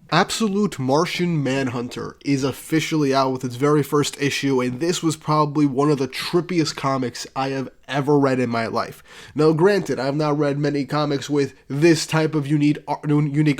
Absolute Martian Manhunter is officially out with its very first issue, and this was probably one of the trippiest comics I have ever read in my life. Now, granted, I have not read many comics with this type of unique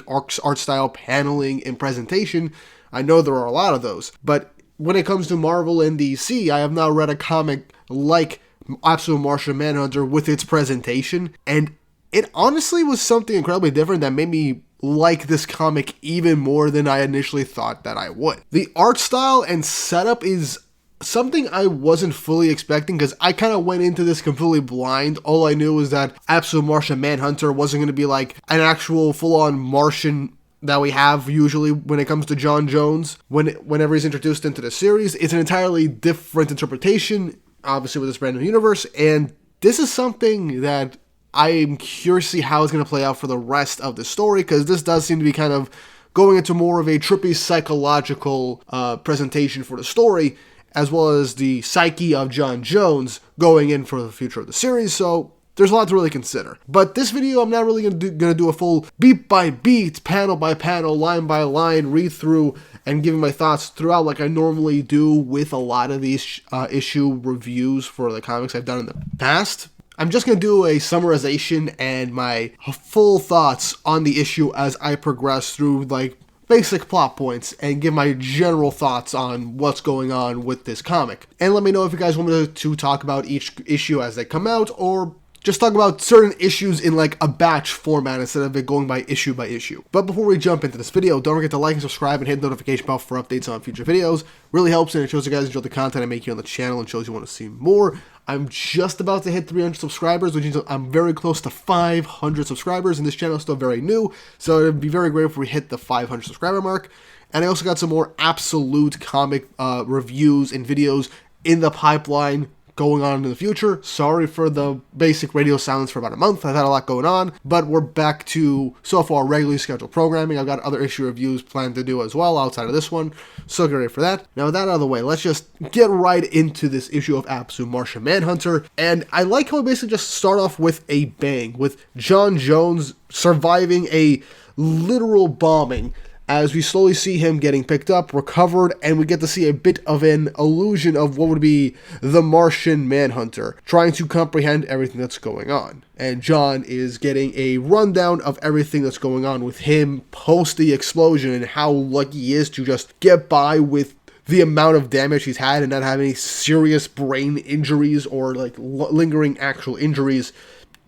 art style, paneling, and presentation. I know there are a lot of those, but when it comes to Marvel and DC, I have not read a comic like Absolute Martian Manhunter with its presentation, and it honestly was something incredibly different that made me like this comic even more than I initially thought that I would. The art style and setup is something I wasn't fully expecting because I kind of went into this completely blind. All I knew was that Absolute Martian Manhunter wasn't going to be like an actual full-on Martian that we have usually when it comes to John Jones. Whenever he's introduced into the series, it's an entirely different interpretation, obviously with this brand new universe, and this is something that I'm curious to see how it's going to play out for the rest of the story, because this does seem to be kind of going into more of a trippy psychological presentation for the story, as well as the psyche of John Jones going in for the future of the series, so there's a lot to really consider. But this video, I'm not really going to do a full beat by beat, panel by panel, line by line read through and giving my thoughts throughout like I normally do with a lot of these issue reviews for the comics I've done in the past. I'm just going to do a summarization and my full thoughts on the issue as I progress through like basic plot points and give my general thoughts on what's going on with this comic. And let me know if you guys want me to talk about each issue as they come out, or just talk about certain issues in like a batch format instead of it going by issue by issue. But before we jump into this video, don't forget to like and subscribe and hit the notification bell for updates on future videos. Really helps, and it shows you guys enjoy the content I make here on the channel and shows you want to see more. I'm just about to hit 300 subscribers, which means I'm very close to 500 subscribers, and this channel is still very new, so it'd be very great if we hit the 500 subscriber mark. And I also got some more absolute comic reviews and videos in the pipeline going on in the future. Sorry for the basic radio silence for about a month. I've had a lot going on, but we're back to, so far, regularly scheduled programming. I've got other issue reviews planned to do as well outside of this one, so get ready for that. Now with that out of the way, let's just get right into this issue of Absolute Martian Manhunter. And I like how we basically just start off with a bang, with John Jones surviving a literal bombing, as we slowly see him getting picked up, recovered, and we get to see a bit of an illusion of what would be the Martian Manhunter, trying to comprehend everything that's going on. And John is getting a rundown of everything that's going on with him post the explosion and how lucky he is to just get by with the amount of damage he's had and not have any serious brain injuries or like lingering actual injuries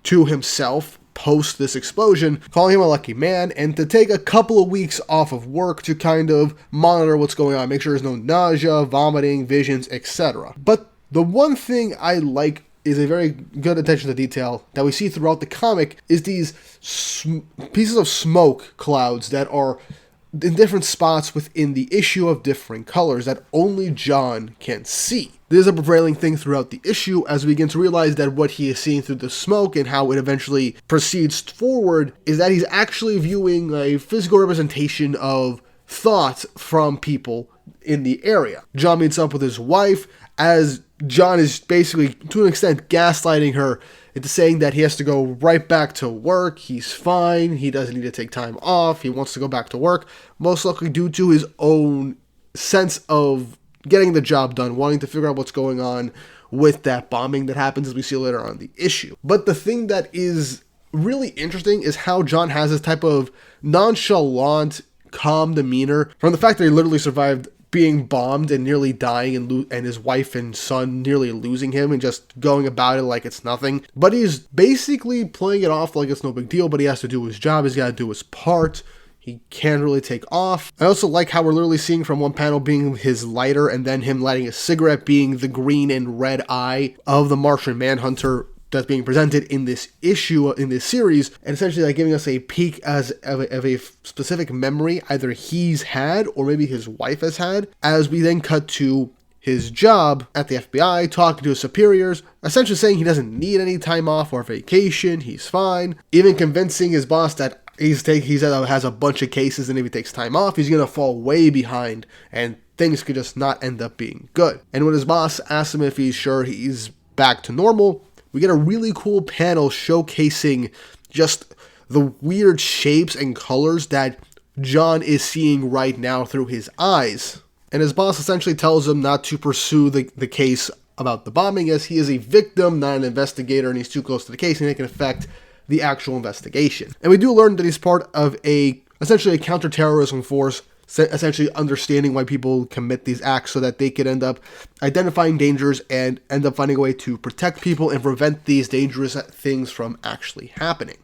to himself post this explosion, calling him a lucky man, and to take a couple of weeks off of work to kind of monitor what's going on, make sure there's no nausea, vomiting, visions, etc. But the one thing I like is a very good attention to detail that we see throughout the comic is these pieces of smoke clouds that are in different spots within the issue of different colors that only John can see. This is a prevailing thing throughout the issue as we begin to realize that what he is seeing through the smoke and how it eventually proceeds forward is that he's actually viewing a physical representation of thought from people in the area. John meets up with his wife as John is basically, to an extent, gaslighting her into saying that he has to go right back to work, he's fine, he doesn't need to take time off, he wants to go back to work, most likely due to his own sense of getting the job done, wanting to figure out what's going on with that bombing that happens as we see later on in the issue. But the thing that is really interesting is how John has this type of nonchalant, calm demeanor from the fact that he literally survived being bombed and nearly dying and his wife and son nearly losing him and just going about it like it's nothing. But he's basically playing it off like it's no big deal, but he has to do his job, he's got to do his part. He can't really take off. I also like how we're literally seeing from one panel being his lighter and then him lighting a cigarette being the green and red eye of the Martian Manhunter that's being presented in this issue, in this series, and essentially like giving us a peek of a specific memory either he's had or maybe his wife has had, as we then cut to his job at the FBI, talking to his superiors, essentially saying he doesn't need any time off or vacation, he's fine, even convincing his boss that he has a bunch of cases, and if he takes time off, he's going to fall way behind, and things could just not end up being good. And when his boss asks him if he's sure he's back to normal, we get a really cool panel showcasing just the weird shapes and colors that John is seeing right now through his eyes. And his boss essentially tells him not to pursue the case about the bombing, as he is a victim, not an investigator, and he's too close to the case, and it can affect the actual investigation. And we do learn that he's part of essentially a counterterrorism force, essentially understanding why people commit these acts so that they could end up identifying dangers and end up finding a way to protect people and prevent these dangerous things from actually happening.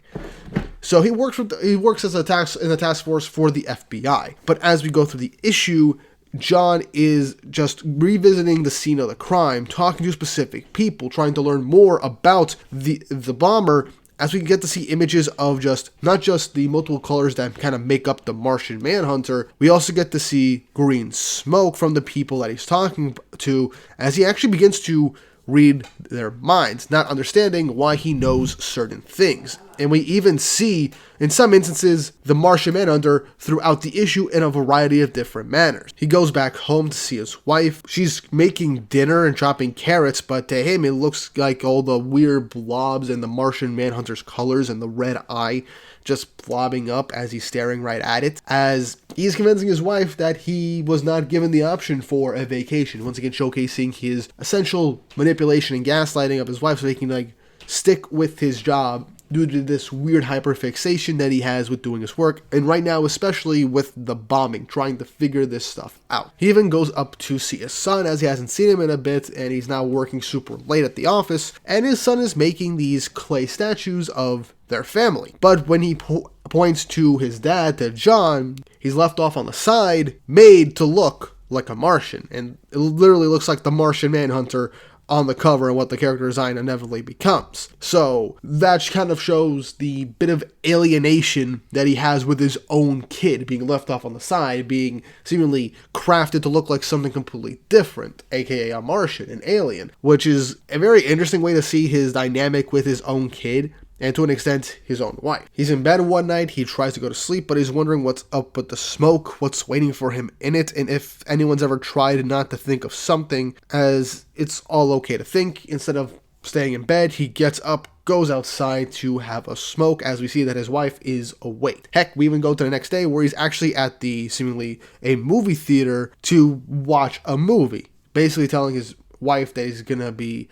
So he works as in the task force for the FBI. But as we go through the issue, John is just revisiting the scene of the crime, talking to specific people, trying to learn more about the bomber, as we get to see images of not just the multiple colors that kind of make up the Martian Manhunter. We also get to see green smoke from the people that he's talking to, as he actually begins to read their minds, not understanding why he knows certain things. And we even see, in some instances, the Martian Manhunter throughout the issue in a variety of different manners. He goes back home to see his wife. She's making dinner and chopping carrots, but to him it looks like all the weird blobs and the Martian Manhunter's colors and the red eye just blobbing up as he's staring right at it, as he's convincing his wife that he was not given the option for a vacation, once again showcasing his essential manipulation and gaslighting of his wife so he can stick with his job due to this weird hyperfixation that he has with doing his work, and right now especially with the bombing, trying to figure this stuff out. He even goes up to see his son, as he hasn't seen him in a bit, and he's now working super late at the office, and his son is making these clay statues of their family. But when he points to his dad, to John, he's left off on the side, made to look like a Martian, and it literally looks like the Martian Manhunter on the cover and what the character design inevitably becomes. So that kind of shows the bit of alienation that he has with his own kid, being left off on the side, being seemingly crafted to look like something completely different, aka a Martian, an alien, which is a very interesting way to see his dynamic with his own kid, and to an extent, his own wife. He's in bed one night, he tries to go to sleep, but he's wondering what's up with the smoke, what's waiting for him in it, and if anyone's ever tried not to think of something, as it's all okay to think. Instead of staying in bed, he gets up, goes outside to have a smoke, as we see that his wife is awake. Heck, we even go to the next day where he's actually at seemingly a movie theater to watch a movie, basically telling his wife that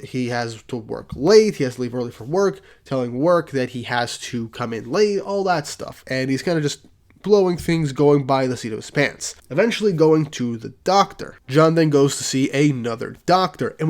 he has to work late, he has to leave early for work, telling work that he has to come in late, all that stuff. And he's kind of just blowing things, going by the seat of his pants. Eventually going to the doctor. John then goes to see another doctor, and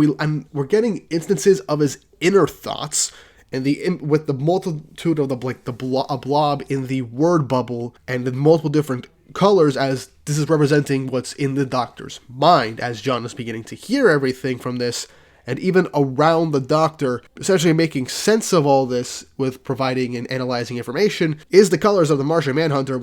we're getting instances of his inner thoughts, and with the multitude of a blob in the word bubble, and the multiple different colors, as this is representing what's in the doctor's mind, as John is beginning to hear everything from this, and even around the doctor, essentially making sense of all this with providing and analyzing information, is the colors of the Martian Manhunter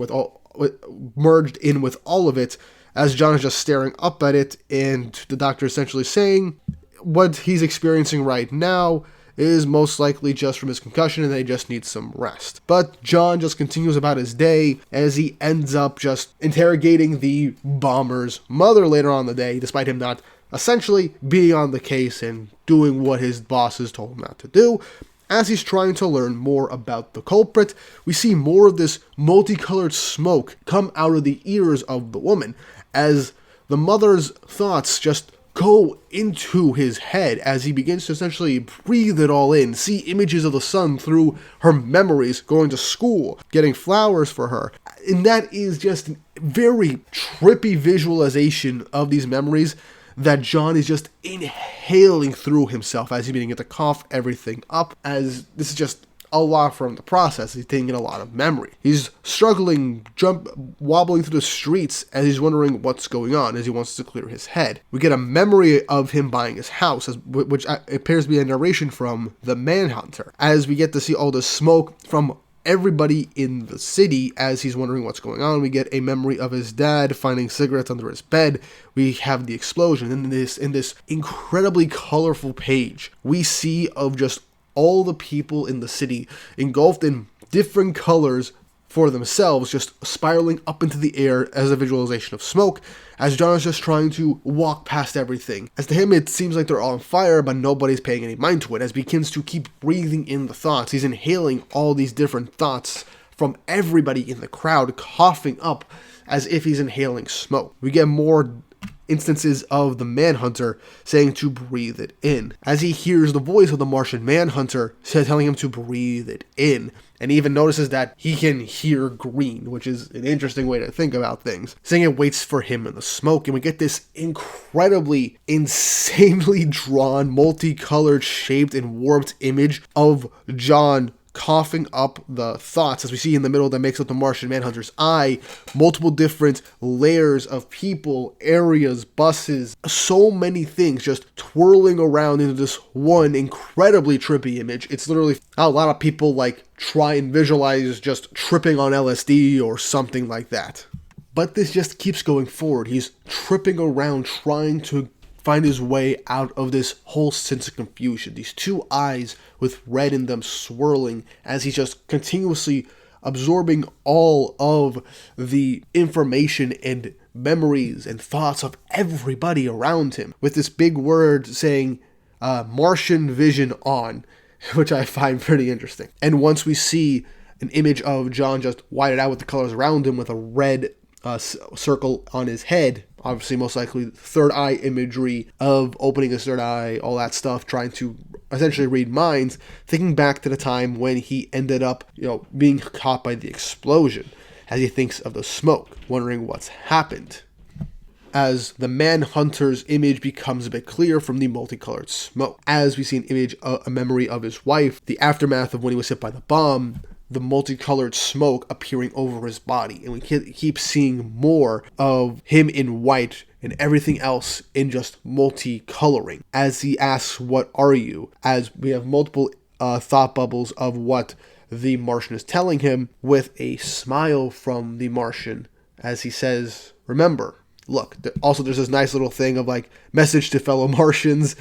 merged in with all of it, as John is just staring up at it, and the doctor essentially saying what he's experiencing right now is most likely just from his concussion and they just need some rest. But John just continues about his day, as he ends up just interrogating the bomber's mother later on in the day, despite him not essentially being on the case and doing what his bosses told him not to do. As he's trying to learn more about the culprit, we see more of this multicolored smoke come out of the ears of the woman, as the mother's thoughts just go into his head as he begins to essentially breathe it all in, see images of the son through her memories, going to school, getting flowers for her. And that is just a very trippy visualization of these memories that John is just inhaling through himself as he's beginning to cough everything up, as this is just a lot for him to process. He's taking in a lot of memory. He's struggling, wobbling through the streets as he's wondering what's going on, as he wants to clear his head. We get a memory of him buying his house, which appears to be a narration from the Manhunter, as we get to see all the smoke from everybody in the city as he's wondering what's going on. We get a memory of his dad finding cigarettes under his bed. We have the explosion in this incredibly colorful page we see of just all the people in the city engulfed in different colors for themselves, just spiraling up into the air as a visualization of smoke, as John is just trying to walk past everything. As to him, it seems like they're all on fire, but nobody's paying any mind to it, as he begins to keep breathing in the thoughts. He's inhaling all these different thoughts from everybody in the crowd coughing up as if he's inhaling smoke. We get more instances of the Manhunter saying to breathe it in, as he hears the voice of the Martian Manhunter telling him to breathe it in, and he even notices that he can hear green, which is an interesting way to think about things, saying it waits for him in the smoke. And we get this incredibly, insanely drawn, multicolored, shaped, and warped image of John coughing up the thoughts, as we see in the middle that makes up the Martian Manhunter's eye, multiple different layers of people, areas, buses, so many things just twirling around into this one incredibly trippy image. It's literally how a lot of people like try and visualize just tripping on LSD or something like that. But this just keeps going forward. He's tripping around trying to find his way out of this whole sense of confusion. These two eyes with red in them swirling as he's just continuously absorbing all of the information and memories and thoughts of everybody around him, with this big word saying Martian vision on, which I find pretty interesting. And once we see an image of John just whited out with the colors around him with a red circle on his head, obviously most likely third eye imagery of opening his third eye, all that stuff, trying to essentially read minds, thinking back to the time when he ended up, being caught by the explosion, as he thinks of the smoke, wondering what's happened. As the Manhunter's image becomes a bit clear from the multicolored smoke, as we see an image, a memory of his wife, the aftermath of when he was hit by the bomb, the multicolored smoke appearing over his body, and we keep seeing more of him in white and everything else in just multicoloring, as he asks, "What are you?" as we have multiple thought bubbles of what the Martian is telling him, with a smile from the Martian as he says, "Remember, look." Also, there's this nice little thing of like, message to fellow Martians,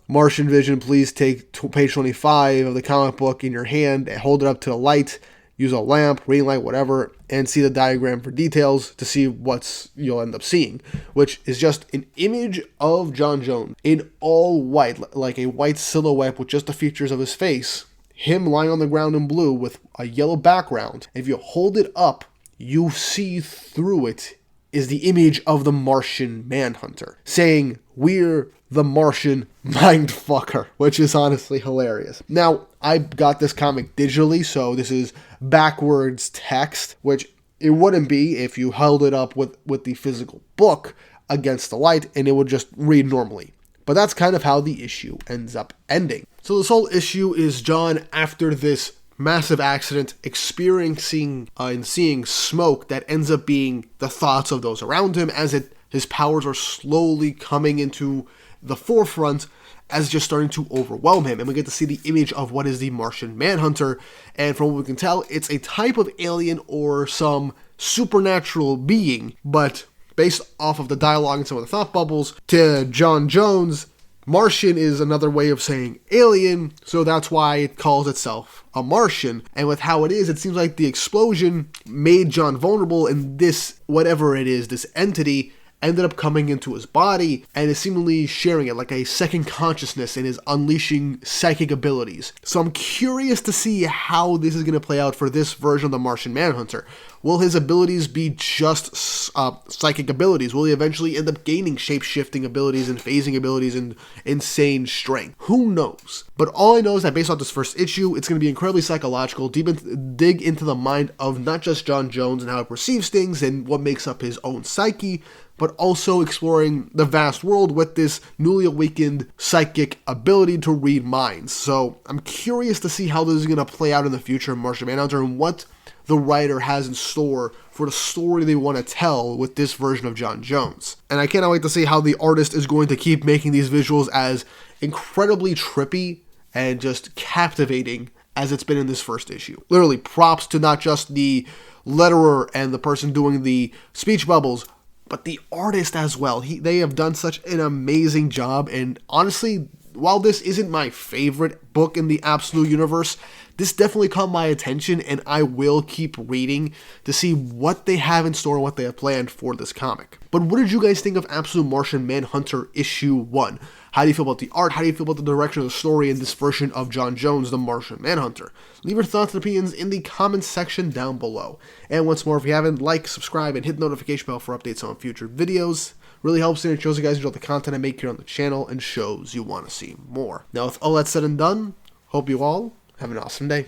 Martian vision, please take page 25 of the comic book in your hand and hold it up to the light, use a lamp, reading light, whatever, and see the diagram for details to see what's you'll end up seeing, which is just an image of John Jones in all white, like a white silhouette with just the features of his face, him lying on the ground in blue with a yellow background. If you hold it up, you see through it is the image of the Martian Manhunter saying, "We're the Martian Mindfucker," which is honestly hilarious. Now, I got this comic digitally, so this is backwards text, which it wouldn't be if you held it up with the physical book against the light, and it would just read normally. But that's kind of how the issue ends up ending. So this whole issue is John, after this massive accident, experiencing and seeing smoke that ends up being the thoughts of those around him, as his powers are slowly coming into the forefront, as just starting to overwhelm him. And we get to see the image of what is the Martian Manhunter, and from what we can tell, it's a type of alien or some supernatural being, but based off of the dialogue and some of the thought bubbles, to John Jones, Martian is another way of saying alien, so that's why it calls itself a Martian. And with how it is, it seems like the explosion made John vulnerable, and this, whatever it is, this entity, ended up coming into his body and is seemingly sharing it like a second consciousness and is unleashing psychic abilities. So I'm curious to see how this is going to play out for this version of the Martian Manhunter. Will his abilities be just psychic abilities? Will he eventually end up gaining shape-shifting abilities and phasing abilities and insane strength? Who knows? But all I know is that based on this first issue, it's going to be incredibly psychological, dig into the mind of not just John Jones and how he perceives things and what makes up his own psyche, but also exploring the vast world with this newly awakened psychic ability to read minds. So I'm curious to see how this is going to play out in the future of Martian Manhunter and what the writer has in store for the story they want to tell with this version of John Jones. And I cannot wait to see how the artist is going to keep making these visuals as incredibly trippy and just captivating as it's been in this first issue. Literally, props to not just the letterer and the person doing the speech bubbles, but the artist as well. They have done such an amazing job, and honestly, while this isn't my favorite book in the Absolute Universe, This definitely caught my attention, and I will keep reading to see what they have in store and what they have planned for this comic. But what did you guys think of Absolute Martian Manhunter issue 1? How do you feel about the art? How do you feel about the direction of the story in this version of John Jones, the Martian Manhunter? Leave your thoughts and opinions in the comments section down below. And once more, if you haven't, like, subscribe, and hit the notification bell for updates on future videos. Really helps and it shows you guys enjoy the content I make here on the channel and shows you want to see more. Now, with all that said and done, hope you all have an awesome day.